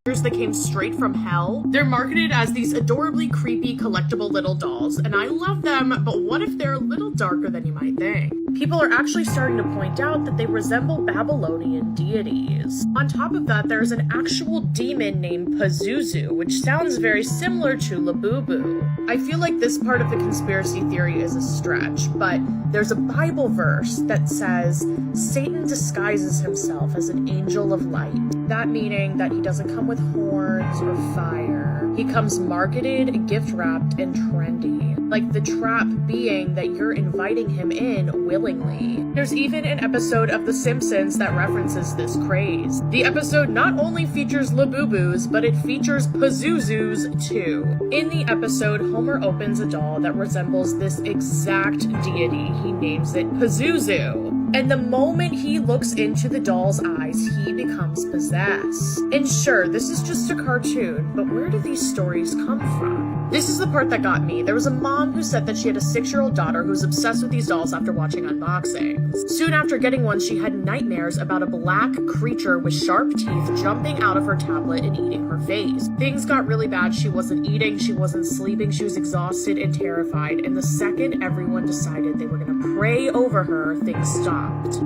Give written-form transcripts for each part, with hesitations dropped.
that came straight from hell. They're marketed as these adorably creepy collectible little dolls, and I love them, but what if they're a little darker than you might think? People are actually starting to point out that they resemble Babylonian deities. On top of that, there's an actual demon named Pazuzu, which sounds very similar to Labubu. I feel like this part of the conspiracy theory is a stretch, but there's a Bible verse that says Satan disguises himself as an angel of light. That meaning that he doesn't come with horns or fire. He comes marketed, gift-wrapped, and trendy. Like the trap being that you're inviting him in willingly. There's even an episode of The Simpsons that references this craze. The episode not only features Labubus, but it features Pazuzus too. In the episode, Homer opens a doll that resembles this exact deity. He names it Pazuzu. And the moment he looks into the doll's eyes, he becomes possessed. And sure, this is just a cartoon, but where do these stories come from? This is the part that got me. There was a mom who said that she had a 6-year-old daughter who was obsessed with these dolls after watching unboxings. Soon after getting one, she had nightmares about a black creature with sharp teeth jumping out of her tablet and eating her face. Things got really bad. She wasn't eating, she wasn't sleeping, she was exhausted and terrified. And the second everyone decided they were gonna pray over her, things stopped.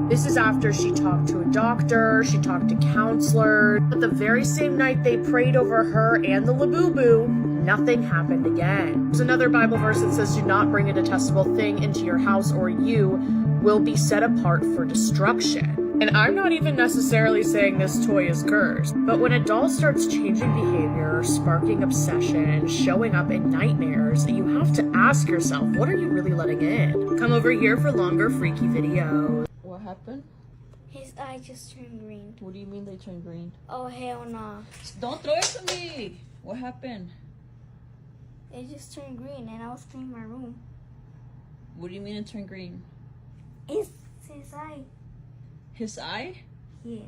This is after she talked to a doctor, she talked to counselors, but the very same night they prayed over her and the Labubu, nothing happened again. There's another Bible verse that says, do not bring a detestable thing into your house or you will be set apart for destruction. And I'm not even necessarily saying this toy is cursed, but when a doll starts changing behavior, sparking obsession, showing up in nightmares, you have to ask yourself, what are you really letting in? Come over here for longer freaky videos. What happened? His eye just turned green. What do you mean they turned green? Oh, hell no. Don't throw it to me! What happened? It just turned green and I was cleaning my room. What do you mean it turned green? It's his eye. His eye? Yeah.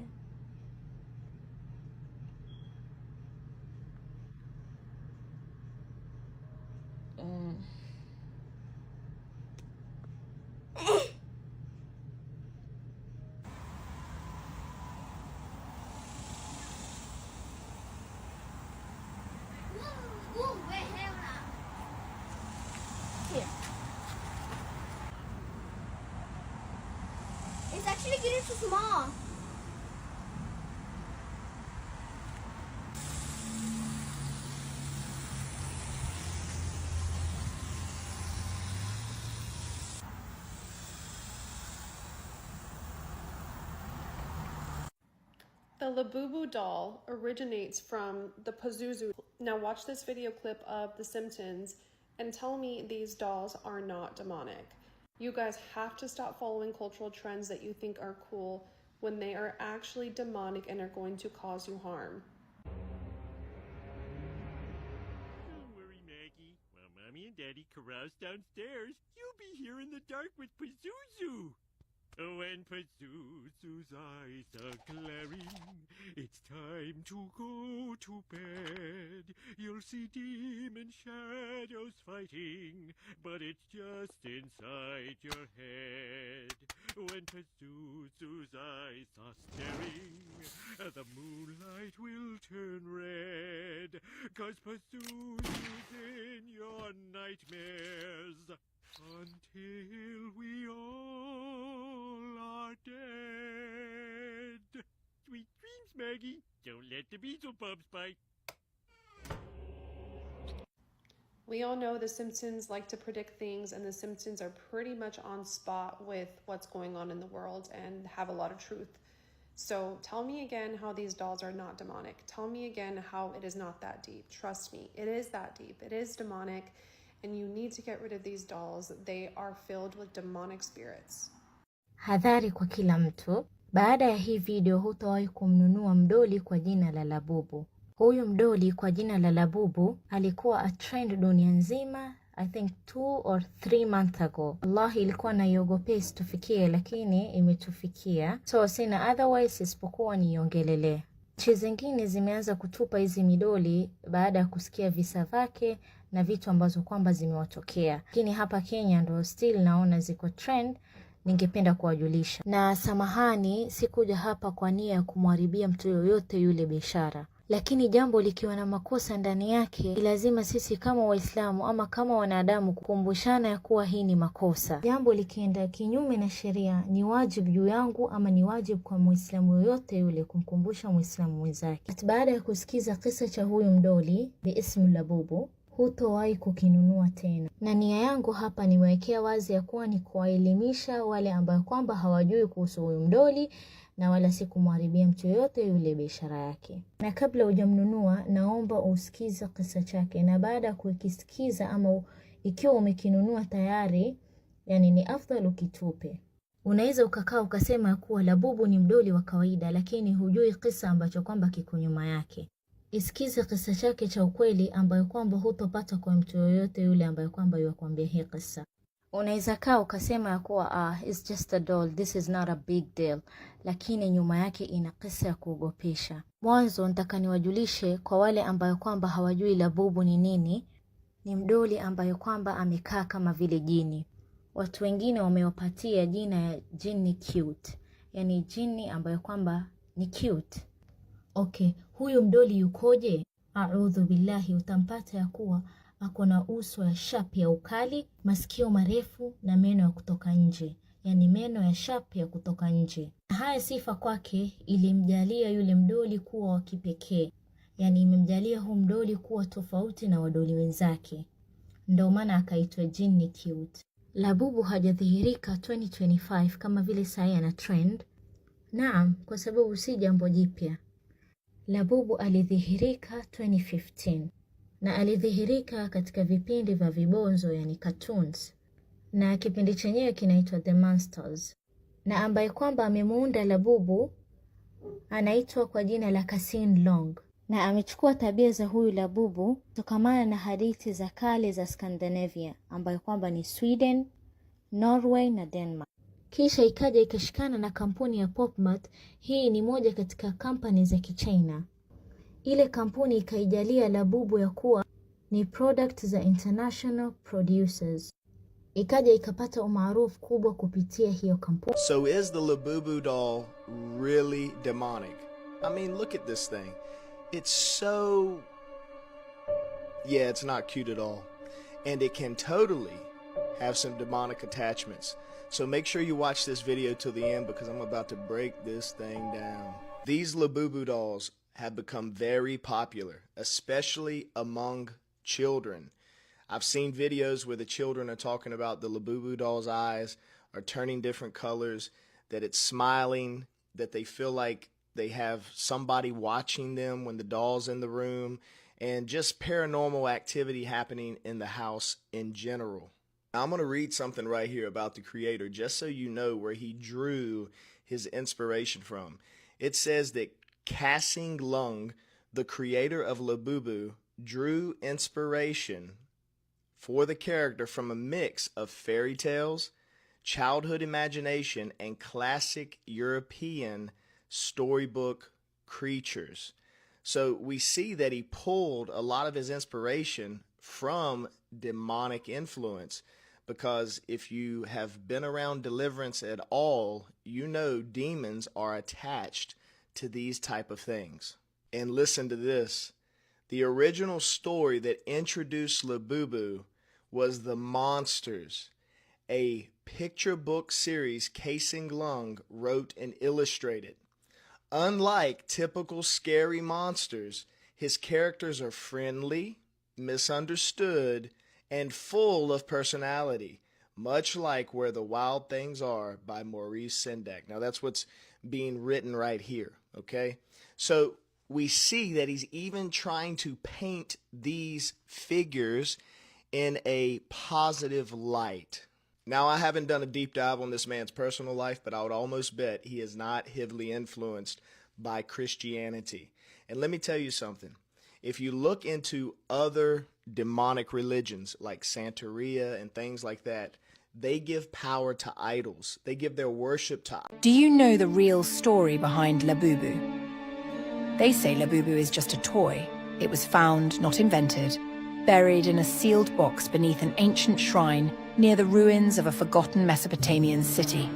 Here. It's actually getting too small. The Labubu doll originates from the Pazuzu. Now watch this video clip of The Simpsons and tell me these dolls are not demonic. You guys have to stop following cultural trends that you think are cool when they are actually demonic and are going to cause you harm. Don't worry, Maggie. While Mommy and Daddy carouse downstairs, you'll be here in the dark with Pazuzu. When Pazuzu's eyes are glaring, it's time to go to bed. You'll see demon shadows fighting, but it's just inside your head. When Pazuzu's eyes are staring, the moonlight will turn red, 'cause Pazuzu's in your nightmares. Until we all are dead. Sweet dreams, Maggie. Don't let the Beelzebubs bite. We all know the Simpsons like to predict things, and the Simpsons are pretty much on spot with what's going on in the world and have a lot of truth. So tell me again how these dolls are not demonic. Tell me again how it is not that deep. Trust me, it is that deep. It is demonic. And you need to get rid of these dolls. They are filled with demonic spirits. Hadhari kwa kila mtu. Baada ya hii video hutawahi kumnunua mdoli kwa jina la Labubu. Huyu mdoli kwa jina la Labubu alikuwa a trend dunia nzima, I think 2 or 3 months ago. Allah, ilikuwa naiogopea isitufikie, lakini imetufikia. So sina otherwise isipokuwa niongelele. Nchi zingine zimeanza kutupa hizi midoli baada ya kusikia visa vyake na vitu ambazo kwamba zimewatokea. Lakini hapa Kenya ndo still naona ziko trend, ningependa kuwajulisha. Na samahani, sikuja hapa kwa nia ya kumharibia mtu yoyote yule biashara. Lakini jambo likiwa na makosa ndani yake, ni lazima sisi kama Waislamu ama kama wanadamu kukumbushana ya kuwa hii ni makosa. Jambo likienda kinyume na sheria, ni wajibu juu yangu ama ni wajibu kwa Muislamu yoyote yule kumkumbusha Muislamu mwenzake. Baada ya kusikiza kisa cha huyu mdoli biismu Labubu, hutowahi kukinunua tena. Na nia yangu hapa niwekea wazi ya kuwa ni kuwaelimisha wale ambao kwamba hawajui kuhusu huyu mdoli, na wala si kumharibia mtu yoyote yule biashara yake. Na kabla hujamnunua, naomba usikize kisa chake, na baada ya kukisikiza ama ikiwa umekinunua tayari, yani ni afdal ukitupe. Unaweza ukakaa ukasema kuwa Labubu ni mdoli wa kawaida, lakini hujui kisa ambacho kwamba kiko nyuma yake. Isikize kisa chake cha ukweli ambayo kwamba hutopata kwa mtu yoyote yule ambayo kwamba yuakwambia hii kisa. Unaweza kaa ukasema ya kuwa it's just a doll, this is not a big deal, lakini nyuma yake ina kisa ya kuogopesha. Mwanzo nataka niwajulishe kwa wale ambayo kwamba hawajui Labubu ni nini. Ni mdoli ambayo kwamba amekaa kama vile jini. Watu wengine wamewapatia jina ya jini cute, yani jini ambayo kwamba ni cute. Okay, huyu mdoli yukoje? A'udhu billahi, utampata ya kuwa ako na uso ya sharp ya ukali, masikio marefu na meno ya kutoka nje, yani meno ya sharp ya kutoka nje. Haya sifa kwake ilimjalia yule mdoli kuwa wa kipekee, yani imemjalia huu mdoli kuwa tofauti na wadoli wenzake, ndio maana akaitwa jini cute. Labubu hajadhihirika 2025 kama vile saa na trend. Naam, kwa sababu si jambo jipya. Labubu alidhihirika 2015 na alidhihirika katika vipindi vya vibonzo, yani cartoons, na kipindi chenyewe kinaitwa The Monsters. Na ambaye kwamba amemuunda Labubu anaitwa kwa jina la Kasin Long, na amechukua tabia za huyu Labubu kutokamana na hadithi za kale za Scandinavia ambayo kwamba ni Sweden, Norway na Denmark. Kisha ikaja ikashikana na kampuni ya PopMart. Hii ni moja katika kampani za Kichina. Ile kampuni ikaijalia Labubu ya kuwa ni product za international producers. Ikaja ikapata umaarufu kubwa kupitia hiyo kampuni. So is the Labubu doll really demonic? I mean, look at this thing. It's so... yeah, it's not cute at all. And it can totally have some demonic attachments. So make sure you watch this video till the end because I'm about to break this thing down. These Labubu dolls have become very popular, especially among children. I've seen videos where the children are talking about the Labubu doll's eyes are turning different colors, that it's smiling, that they feel like they have somebody watching them when the doll's in the room, and just paranormal activity happening in the house in general. Now, I'm going to read something right here about the creator, just so you know where he drew his inspiration from. It says that Kasin Lung, the creator of Labubu, drew inspiration for the character from a mix of fairy tales, childhood imagination, and classic European storybook creatures. So we see that he pulled a lot of his inspiration from demonic influence, because if you have been around deliverance at all, you know demons are attached to these type of things. And listen to this. The original story that introduced Labubu was The Monsters, a picture book series Kasin Lung wrote and illustrated. Unlike typical scary monsters, his characters are friendly, misunderstood, and full of personality, much like Where the Wild Things Are by Maurice Sendak. Now that's what's being written right here, okay? So we see that he's even trying to paint these figures in a positive light. Now, I haven't done a deep dive on this man's personal life, but I would almost bet he is not heavily influenced by Christianity. And let me tell you something. If you look into other demonic religions like Santeria and things like that, they give power to idols. They give their worship to idols. Do you know the real story behind Labubu? They say Labubu is just a toy. It was found, not invented, buried in a sealed box beneath an ancient shrine near the ruins of a forgotten Mesopotamian city.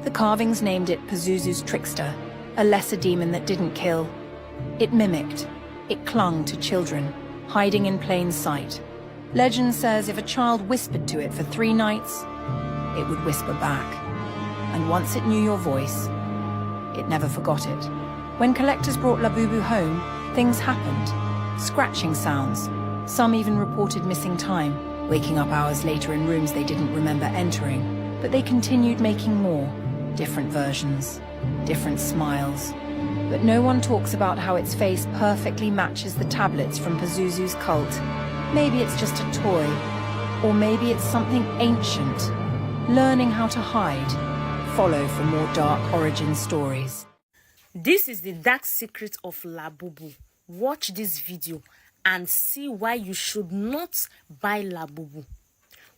The carvings named it Pazuzu's trickster, a lesser demon that didn't kill, It mimicked. It clung to children, hiding in plain sight. Legend says if a child whispered to it for 3 nights, it would whisper back. And once it knew your voice, it never forgot it. When collectors brought Labubu home, things happened. Scratching sounds. Some even reported missing time, waking up hours later in rooms they didn't remember entering. But they continued making more. Different versions. Different smiles. But no one talks about how its face perfectly matches the tablets from Pazuzu's cult. Maybe it's just a toy. Or maybe it's something ancient. Learning how to hide. Follow for more dark origin stories. This is the dark secret of Labubu. Watch this video and see why you should not buy Labubu.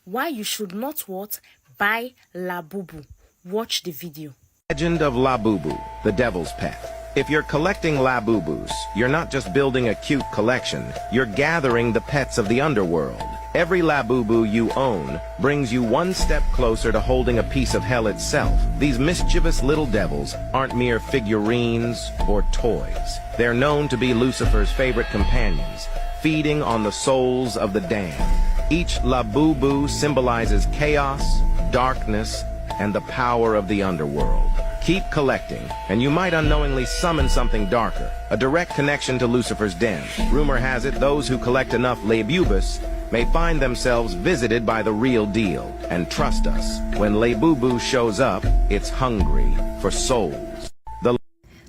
Why you should not what? Buy Labubu. Watch the video. Legend of Labubu, the devil's pet. If you're collecting Labubus, you're not just building a cute collection, you're gathering the pets of the underworld. Every Labubu you own brings you one step closer to holding a piece of hell itself. These mischievous little devils aren't mere figurines or toys. They're known to be Lucifer's favorite companions, feeding on the souls of the damned. Each Labubu symbolizes chaos, darkness, and the power of the underworld. Keep collecting, and you might unknowingly summon something darker, a direct connection to Lucifer's den. Rumor has it those who collect enough Labubus may find themselves visited by the real deal. And trust us, when Labubu shows up, it's hungry for souls.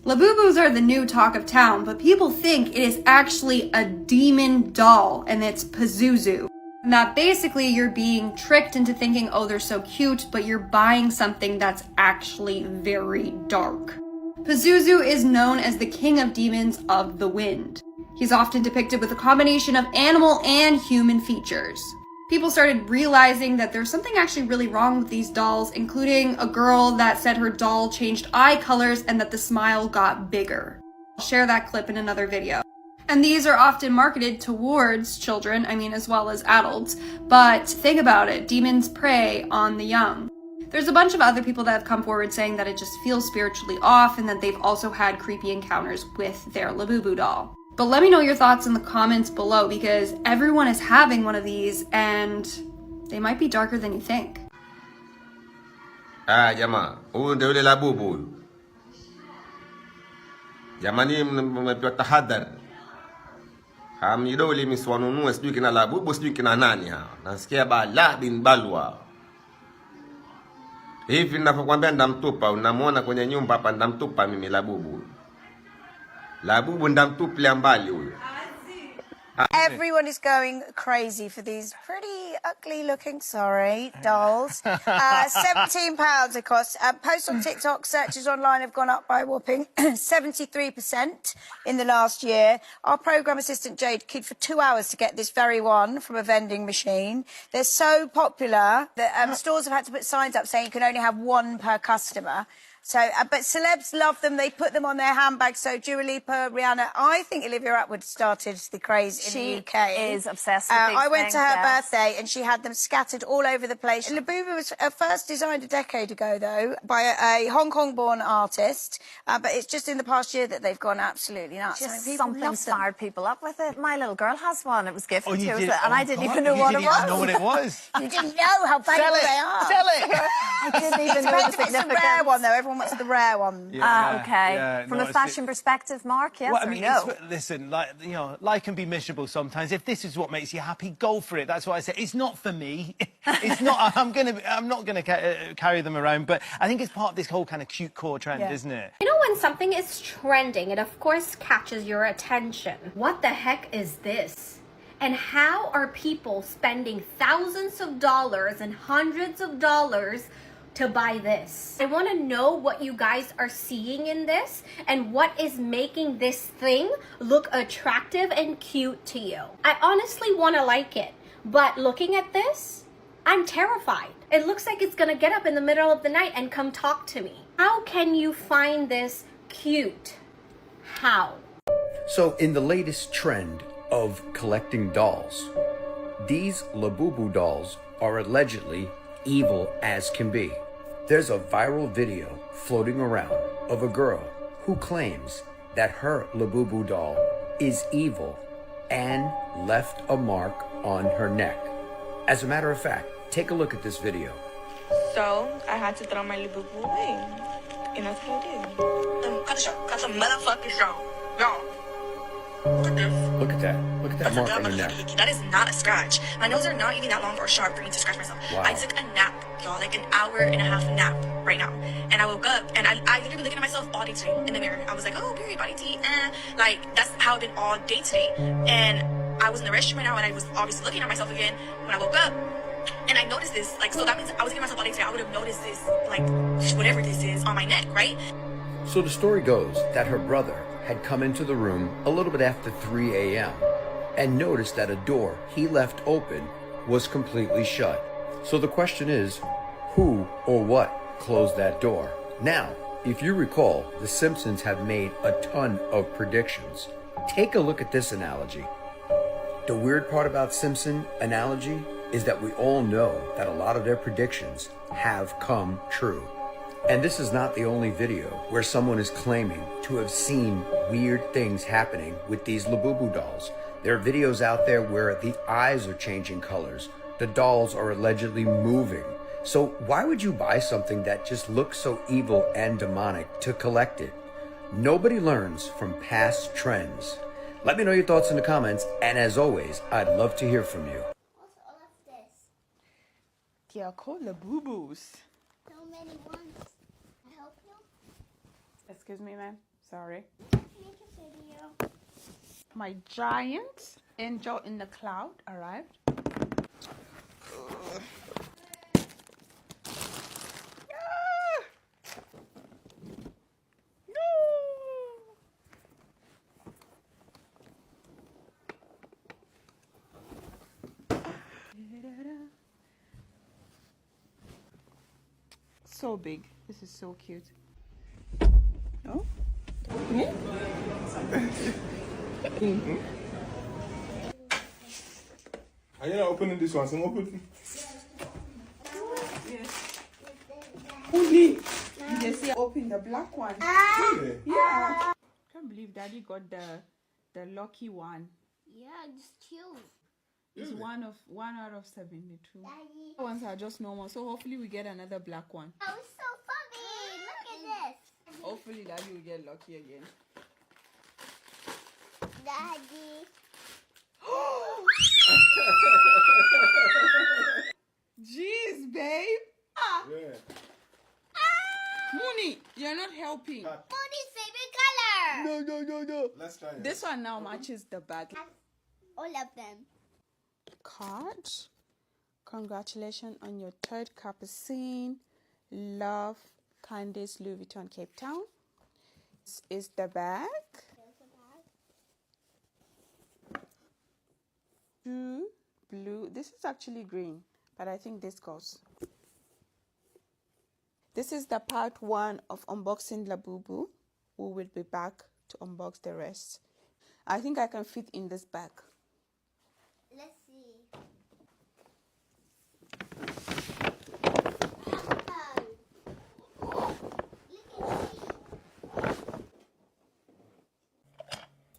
Labubus are the new talk of town, but people think it is actually a demon doll, and it's Pazuzu. And that basically you're being tricked into thinking, oh, they're so cute, but you're buying something that's actually very dark. Pazuzu is known as the king of demons of the wind. He's often depicted with a combination of animal and human features. People started realizing that there's something actually really wrong with these dolls, including a girl that said her doll changed eye colors and that the smile got bigger. I'll share that clip in another video. And these are often marketed towards children, as well as adults. But think about it, demons prey on the young. There's a bunch of other people that have come forward saying that it just feels spiritually off and that they've also had creepy encounters with their Labubu doll. But let me know your thoughts in the comments below, because everyone is having one of these and they might be darker than you think. Jamaa, huyu ndio yule Labubu huyu. Jamani, mmepewa tahadhari. Hamjidoli misiwanunue, sijui kina Labubu, sijui kina nani hawa. Nasikia bala bin balwa. Hivi ninapokuambia ndamtupa, unamuona kwenye nyumba hapa, ndamtupa mimi Labubu. Labubu ndamtuplia mbali huyo. Everyone is going crazy for these pretty ugly looking, dolls. £17 it costs. Posts on TikTok, searches online have gone up by a whopping 73% in the last year. Our programme assistant Jade queued for 2 hours to get this very one from a vending machine. They're so popular that stores have had to put signs up saying you can only have one per customer. So, but celebs love them. They put them on their handbags. So Dua Lipa, Rihanna. I think Olivia Attwood started the craze in the UK. She is obsessed with these I went to her things, birthday and she had them scattered all over the place. Labubu was first designed a decade ago, though, by a Hong Kong-born artist. But it's just in the past year that they've gone absolutely nuts. Just something fired people up with it. My little girl has one. It was gifted to did? us, and I didn't even know what it was. You didn't know what it was? You didn't know how valuable they are. Sell it! I didn't even know the It's the significance. rare one, though. Everyone wants the rare one. Okay. Yeah, From no, a fashion perspective, Mark, yes well, or no? Listen, life can be miserable sometimes. If this is what makes you happy, go for it. That's what I say. It's not for me. It's not. I'm not gonna carry them around. But I think it's part of this whole kind of cute core trend, isn't it? You know, when something is trending, it of course catches your attention. What the heck is this? And how are people spending thousands of dollars and hundreds of dollars to buy this? I want to know what you guys are seeing in this and what is making this thing look attractive and cute to you. I honestly want to like it, but looking at this, I'm terrified. It looks like it's gonna get up in the middle of the night and come talk to me. How can you find this cute? How? So in the latest trend of collecting dolls, these Labubu dolls are allegedly evil as can be. There's a viral video floating around of a girl who claims that her Labubu doll is evil and left a mark on her neck. As a matter of fact, take a look at this video. So I had to throw my Labubu away, and that's what I did. Cut the show. Cut the motherfucking show. Y'all. Look at this. Look at that. Look at that mark on her neck. That is not a scratch. My nails are not even that long or sharp for me to scratch myself. Wow. I took a nap, y'all, like an hour and a half nap right now. And I woke up and I literally been looking at myself all day today in the mirror. I was like, oh, period, body tea, Like, that's how I've been all day today. And I was in the restroom right now and I was obviously looking at myself again when I woke up. And I noticed this, like, so that means I was looking at myself all day today. I would have noticed this, like, whatever this is on my neck, right? So the story goes that her brother had come into the room a little bit after 3 a.m. and noticed that a door he left open was completely shut. So the question is, who or what closed that door? Now, if you recall, the Simpsons have made a ton of predictions. Take a look at this analogy. The weird part about Simpson analogy is that we all know that a lot of their predictions have come true. And this is not the only video where someone is claiming to have seen weird things happening with these Labubu dolls. There are videos out there where the eyes are changing colors. The dolls are allegedly moving. So why would you buy something that just looks so evil and demonic to collect it? Nobody learns from past trends. Let me know your thoughts in the comments, and as always, I'd love to hear from you. What's all of this? They are called Labubus. So many ones. I help you? Excuse me, ma'am. Sorry. Make a video. My giant angel in the cloud arrived. So big. This is so cute. Oh? Are you not opening this one? Some open. Only. You see, open the black one. Really? Yeah. Can't believe Daddy got the lucky one. Yeah, it's cute. It's one out of 72. Daddy. The ones are just normal, so hopefully we get another black one. Oh, it's so funny. Look at this. Hopefully Daddy will get lucky again. Daddy. Jeez, babe. Ah. Yeah. Mooney, you're not helping. Mooney's favorite color. No. Let's try it. This one now matches the bag. All of them. Card. Congratulations on your third capucine. Love, Candice, Louis Vuitton, Cape Town. This is the bag. Two, blue. This is actually green, but I think this goes. This is the part 1 of unboxing Labubu. We will be back to unbox the rest. I think I can fit in this bag. Let's see.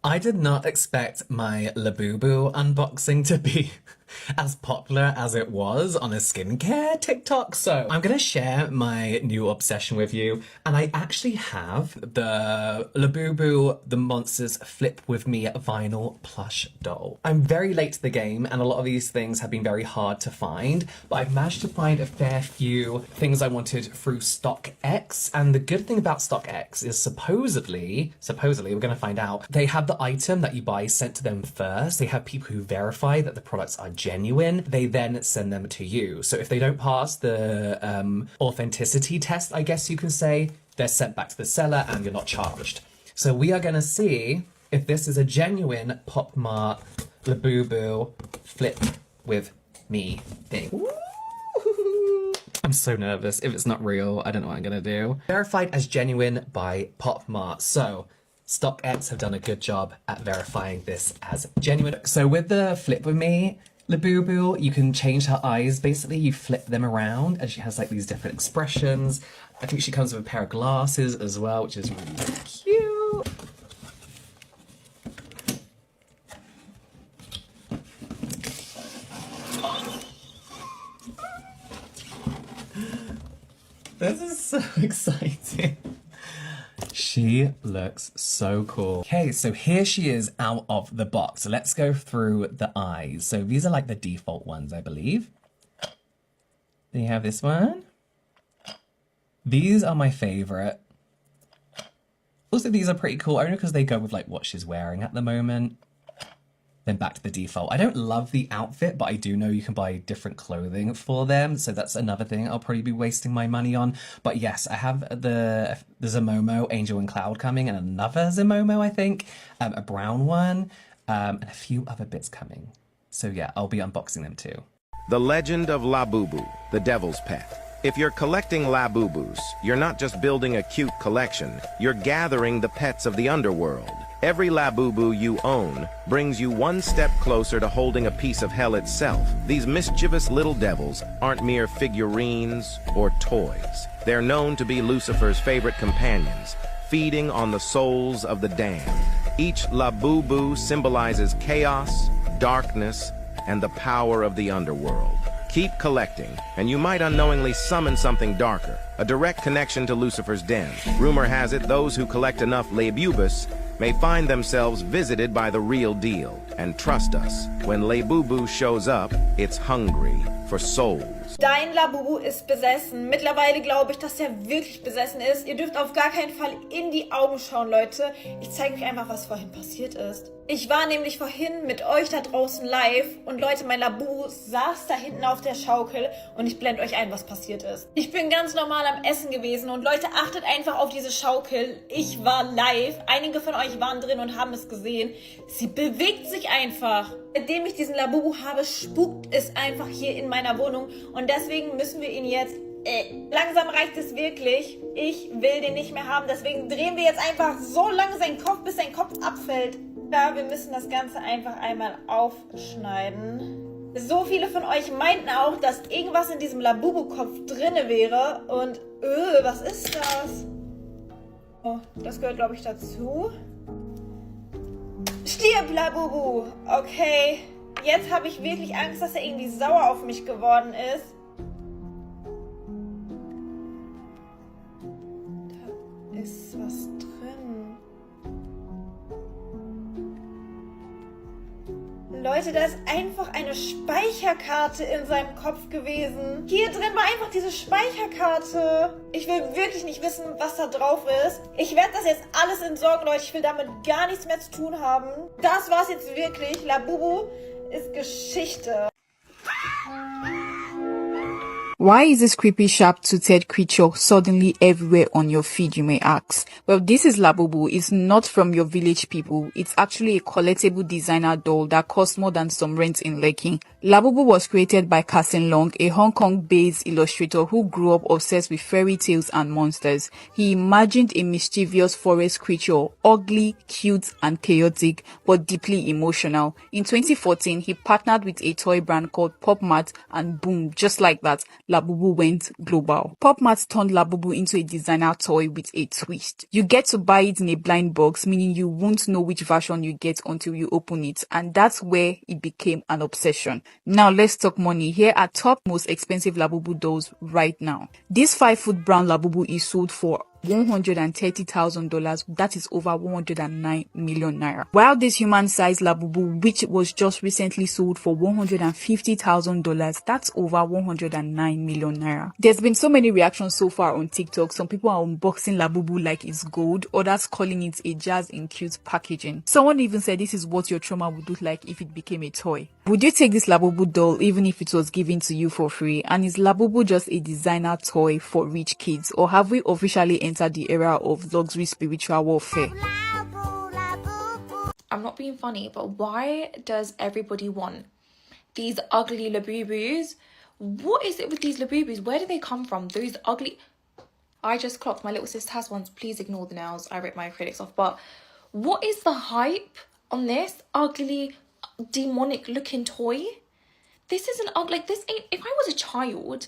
I did not expect my Labubu unboxing to be as popular as it was on a skincare TikTok. So I'm gonna share my new obsession with you. And I actually have the Labubu The Monsters Flip With Me vinyl plush doll. I'm very late to the game and a lot of these things have been very hard to find, but I've managed to find a fair few things I wanted through StockX. And the good thing about StockX is supposedly, we're gonna find out, they have the item that you buy sent to them first. They have people who verify that the products are genuine. They then send them to you. So if they don't pass the authenticity test, I guess you can say, they're sent back to the seller and you're not charged. So we are gonna see if this is a genuine Pop Mart Labubu Flip With Me thing. I'm so nervous. If it's not real, I don't know what I'm gonna do. Verified as genuine by Pop Mart. So StockX have done a good job at verifying this as genuine. So with the Flip With Me Labubu, you can change her eyes. Basically, you flip them around and she has like these different expressions. I think she comes with a pair of glasses as well, which is really cute. This is so exciting. She looks so cool. Okay, so here she is out of the box. So let's go through the eyes. So these are like the default ones, I believe. Then you have this one. These are my favorite. Also, these are pretty cool, only because they go with like what she's wearing at the moment. Then back to the default. I don't love the outfit, but I do know you can buy different clothing for them. So that's another thing I'll probably be wasting my money on. But yes, I have the Zomomo, Angel and Cloud coming, and another Zomomo, I think. A brown one, and a few other bits coming. So yeah, I'll be unboxing them too. The Legend of Labubu, the Devil's Pet. If you're collecting Labubus, you're not just building a cute collection, you're gathering the pets of the underworld. Every Labubu you own brings you one step closer to holding a piece of hell itself. These mischievous little devils aren't mere figurines or toys. They're known to be Lucifer's favorite companions, feeding on the souls of the damned. Each Labubu symbolizes chaos, darkness, and the power of the underworld. Keep collecting, and you might unknowingly summon something darker, a direct connection to Lucifer's den. Rumor has it those who collect enough Labubus may find themselves visited by the real deal. And trust us, when Labubu shows up, it's hungry for souls. Dein Labubu ist besessen. Mittlerweile glaube ich, dass er wirklich besessen ist. Ihr dürft auf gar keinen Fall in die Augen schauen, Leute. Ich zeige euch einfach, was vorhin passiert ist. Ich war nämlich vorhin mit euch da draußen live und Leute, mein Labubu saß da hinten auf der Schaukel und ich blende euch ein, was passiert ist. Ich bin ganz normal am Essen gewesen und Leute, achtet einfach auf diese Schaukel. Ich war live. Einige von euch waren drin und haben es gesehen. Sie bewegt sich einfach. Seitdem ich diesen Labubu habe, spukt es einfach hier in meiner Wohnung und deswegen müssen wir ihn jetzt... langsam reicht es wirklich. Ich will den nicht mehr haben, deswegen drehen wir jetzt einfach so lange seinen Kopf, bis sein Kopf abfällt. Ja, wir müssen das Ganze einfach einmal aufschneiden. So viele von euch meinten auch, dass irgendwas in diesem Labubu-Kopf drinne wäre und was ist das? Oh, das gehört glaube ich dazu. Stirb, Labubu! Okay, jetzt habe ich wirklich Angst, dass er irgendwie sauer auf mich geworden ist. Da ist was drin. Leute, da ist einfach eine Speicherkarte in seinem Kopf gewesen. Hier drin war einfach diese Speicherkarte. Ich will wirklich nicht wissen, was da drauf ist. Ich werde das jetzt alles entsorgen, Leute. Ich will damit gar nichts mehr zu tun haben. Das war's jetzt wirklich. Labubu ist Geschichte. Why is this creepy sharp-toothed creature suddenly everywhere on your feed, you may ask? Well, this is Labubu. It's not from your village people. It's actually a collectible designer doll that costs more than some rent in Lekki. Labubu was created by Kasin Long, a Hong Kong-based illustrator who grew up obsessed with fairy tales and monsters. He imagined a mischievous forest creature, ugly, cute, and chaotic, but deeply emotional. In 2014, he partnered with a toy brand called Pop Mart, and boom, just like that, Labubu went global. Pop Mart turned Labubu into a designer toy with a twist. You get to buy it in a blind box, meaning you won't know which version you get until you open it, and that's where it became an obsession. Now let's talk money. Here are top most expensive Labubu dolls right now. This 5-foot brown Labubu is sold for $130,000, that is over 109 million naira. While this human-sized Labubu, which was just recently sold for $150,000, that's over 109 million naira. There's been so many reactions so far on TikTok. Some people are unboxing Labubu like it's gold, others calling it a jazz in cute packaging. Someone even said this is what your trauma would look like if it became a toy. Would you take this Labubu doll even if it was given to you for free? And is Labubu just a designer toy for rich kids, or have we officially entered the era of luxury spiritual warfare? I'm not being funny, but why does everybody want these ugly Labubus? What is it with these Labubus? Where do they come from? Those ugly... I just clocked my little sister has ones. Please ignore the nails. I ripped my acrylics off. But what is the hype on this ugly, demonic looking toy? This isn't ugly. Like, this ain't... If I was a child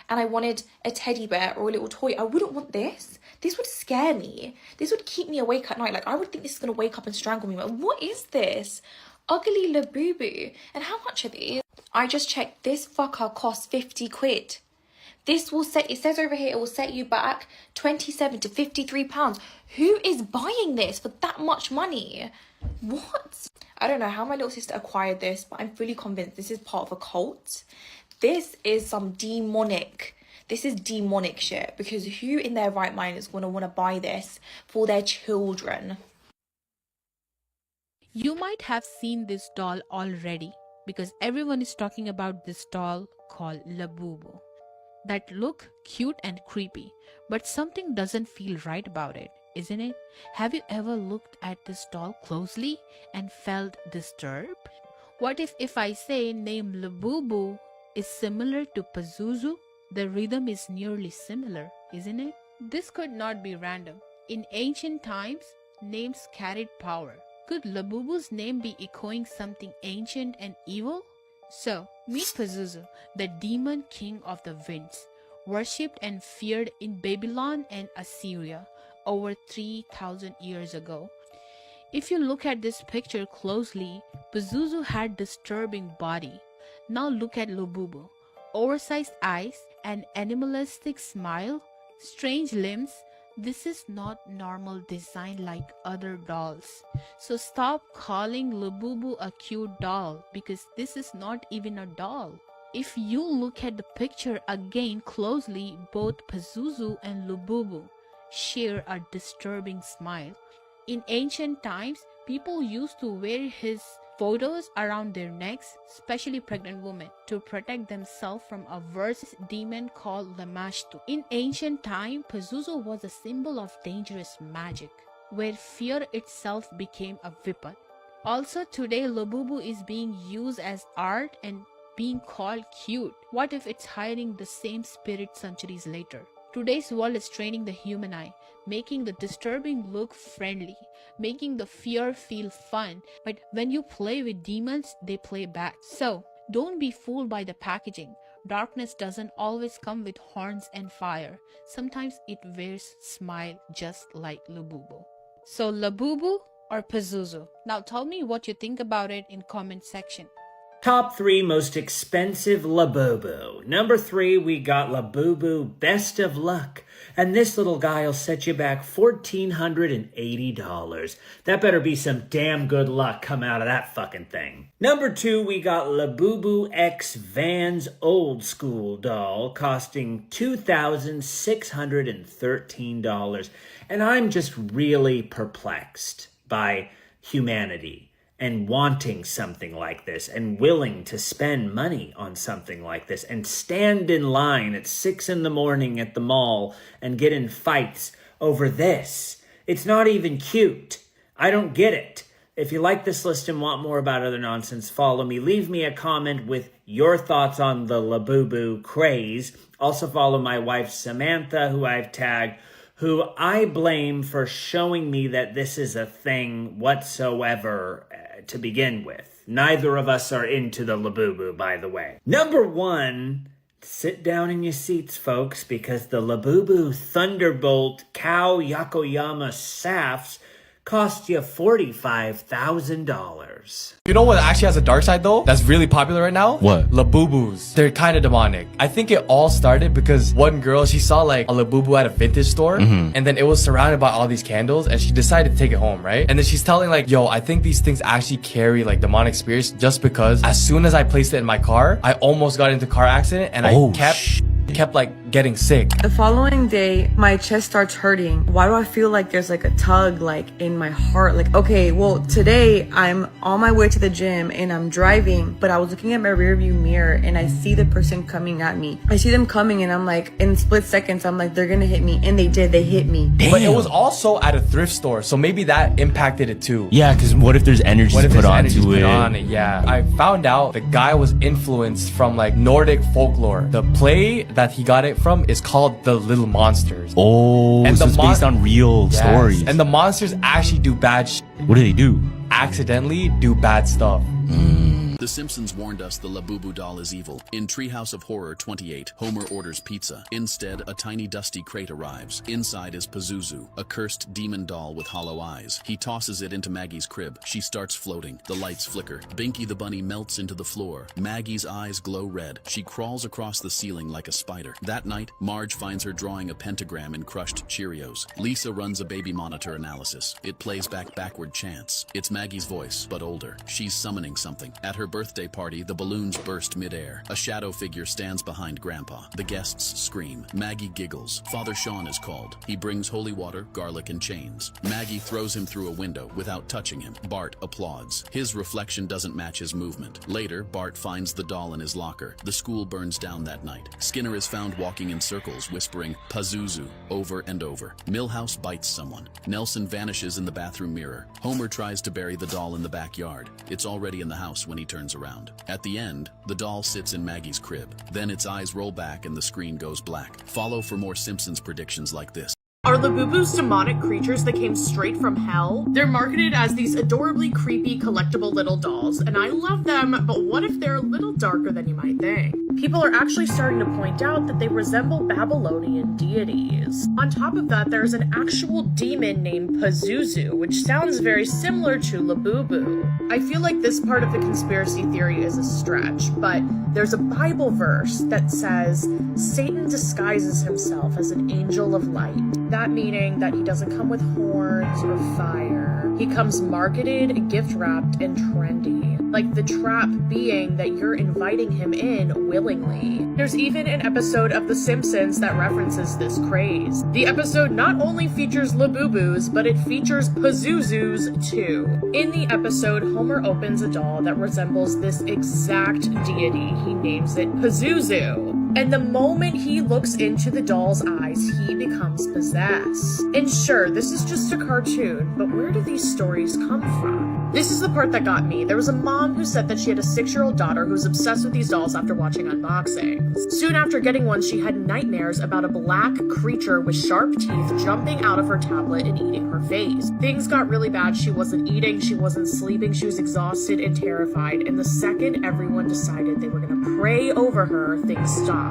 and I wanted a teddy bear or a little toy, I wouldn't want this. This would scare me. This would keep me awake at night. Like, I would think this is going to wake up and strangle me. Like, what is this? Ugly Labubu. And how much are these? I just checked. This fucker costs 50 quid. This will set, it says over here, it will set you back 27 to 53 pounds. Who is buying this for that much money? What? I don't know how my little sister acquired this, but I'm fully convinced this is part of a cult. This is some demonic. This is demonic shit, because who in their right mind is going to want to buy this for their children? You might have seen this doll already, because everyone is talking about this doll called Labubu. That look cute and creepy, but something doesn't feel right about it, isn't it? Have you ever looked at this doll closely and felt disturbed? What if I say name Labubu is similar to Pazuzu? The rhythm is nearly similar, isn't it? This could not be random. In ancient times, names carried power. Could Labubu's name be echoing something ancient and evil? So, meet Pazuzu, the demon king of the winds, worshipped and feared in Babylon and Assyria over 3,000 years ago. If you look at this picture closely, Pazuzu had disturbing body. Now look at Labubu. Oversized eyes, an animalistic smile, strange limbs. This is not normal design like other dolls. So stop calling Labubu a cute doll, because this is not even a doll. If you look at the picture again closely, both Pazuzu and Labubu share a disturbing smile. In ancient times, people used to wear his photos around their necks, especially pregnant women, to protect themselves from a worse demon called Lamashtu. In ancient time, Pazuzu was a symbol of dangerous magic, where fear itself became a weapon. Also today, Labubu is being used as art and being called cute. What if it's hiding the same spirit centuries later? Today's world is training the human eye, making the disturbing look friendly, making the fear feel fun, but when you play with demons, they play bad. So, don't be fooled by the packaging. Darkness doesn't always come with horns and fire. Sometimes it wears smile just like Labubu. So, Labubu or Pazuzu? Now tell me what you think about it in comment section. Top 3 most expensive Labubu. Number 3, we got Labubu Best of Luck. And this little guy will set you back $1,480. That better be some damn good luck come out of that fucking thing. Number 2, we got Labubu X Vans Old School doll, costing $2,613. And I'm just really perplexed by humanity and wanting something like this and willing to spend money on something like this and stand in line at 6 in the morning at the mall and get in fights over this. It's not even cute. I don't get it. If you like this list and want more about other nonsense, follow me. Leave me a comment with your thoughts on the Labubu craze. Also follow my wife Samantha, who I've tagged, who I blame for showing me that this is a thing whatsoever to begin with. Neither of us are into the Labubu, by the way. Number 1, sit down in your seats, folks, because the Labubu Thunderbolt Cow Yokoyama Safs cost you $45,000. You know what actually has a dark side though? That's really popular right now? What? Labubus. They're kind of demonic. I think it all started because one girl, she saw like a Labubu at a vintage store and then it was surrounded by all these candles and she decided to take it home, right? And then she's telling like, yo, I think these things actually carry like demonic spirits just because as soon as I placed it in my car, I almost got into a car accident and I kept like getting sick. The following day, my chest starts hurting. Why do I feel like there's like a tug like in my heart? Like, okay, well today I'm on my way to the gym and I'm driving, but I was looking at my rearview mirror and I see the person coming at me. I see them coming and I'm like, in split seconds, I'm like, they're gonna hit me. And they did, they hit me. Damn. But it was also at a thrift store, so maybe that impacted it too. Yeah, because what if there's energy put onto it? Yeah, I found out the guy was influenced from like Nordic folklore. The play that he got it from is called The Little Monsters. Oh, and so it's based on real stories. And the monsters actually do bad shit. What do they do? Accidentally do bad stuff. The The Simpsons warned us the Labubu doll is evil. In Treehouse of Horror XXVIII, Homer orders pizza. Instead, a tiny dusty crate arrives. Inside is Pazuzu, a cursed demon doll with hollow eyes. He tosses it into Maggie's crib. She starts floating. The lights flicker. Binky the bunny melts into the floor. Maggie's eyes glow red. She crawls across the ceiling like a spider. That night, Marge finds her drawing a pentagram in crushed Cheerios. Lisa runs a baby monitor analysis. It plays back backward chants. It's Maggie's voice, but older. She's summoning something. At her birthday party, the balloons burst midair. A shadow figure stands behind Grandpa. The guests scream. Maggie giggles. Father Sean is called. He brings holy water, garlic, and chains. Maggie throws him through a window without touching him. Bart applauds. His reflection doesn't match his movement. Later, Bart finds the doll in his locker. The school burns down that night. Skinner is found walking in circles, whispering Pazuzu over and over. Milhouse bites someone. Nelson vanishes in the bathroom mirror. Homer tries to bury the doll in the backyard. It's already in the house when he turns around. At the end, the doll sits in Maggie's crib. Then its eyes roll back and the screen goes black. Follow for more Simpsons predictions like this. Are Labubus demonic creatures that came straight from hell? They're marketed as these adorably creepy collectible little dolls, and I love them, but what if they're a little darker than you might think? People are actually starting to point out that they resemble Babylonian deities. On top of that, there's an actual demon named Pazuzu, which sounds very similar to Labubu. I feel like this part of the conspiracy theory is a stretch, but there's a Bible verse that says, Satan disguises himself as an angel of light. That meaning that he doesn't come with horns or fire. He comes marketed, gift-wrapped, and trendy. Like the trap being that you're inviting him in willingly. There's even an episode of The Simpsons that references this craze. The episode not only features Labubus, but it features Pazuzus too. In the episode, Homer opens a doll that resembles this exact deity. He names it Pazuzu. And the moment he looks into the doll's eyes, he becomes possessed. And sure, this is just a cartoon, but where do these stories come from? This is the part that got me. There was a mom who said that she had a 6-year-old daughter who was obsessed with these dolls after watching unboxings. Soon after getting one, she had nightmares about a black creature with sharp teeth jumping out of her tablet and eating her face. Things got really bad. She wasn't eating, she wasn't sleeping, she was exhausted and terrified. And the second everyone decided they were gonna pray over her, things stopped.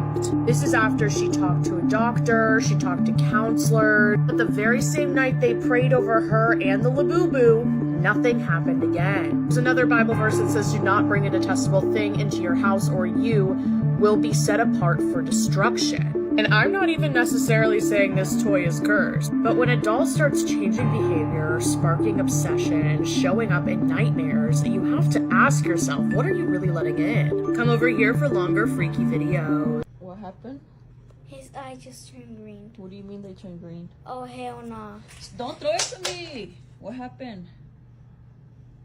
This is after she talked to a doctor, she talked to counselors, but the very same night they prayed over her and the Labubu, nothing happened again. There's another Bible verse that says, do not bring a detestable thing into your house or you will be set apart for destruction. And I'm not even necessarily saying this toy is cursed, but when a doll starts changing behavior, sparking obsession, showing up in nightmares, you have to ask yourself, what are you really letting in? Come over here for longer freaky videos. What happened? His eye just turned green. What do you mean they turned green? Oh, hell nah. Don't throw it to me! What happened?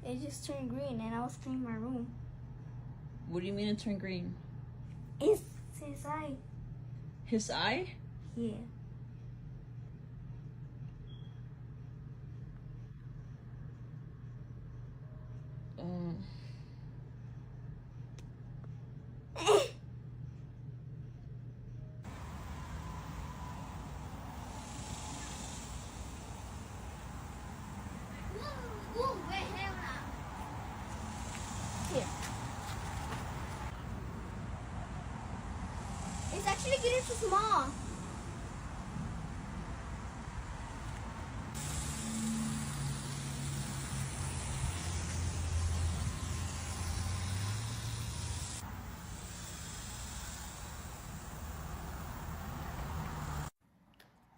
It just turned green and I was cleaning my room. What do you mean it turned green? It's his eye. His eye? Yeah. Here. It's actually getting too small.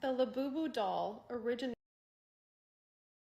The Labubu doll originated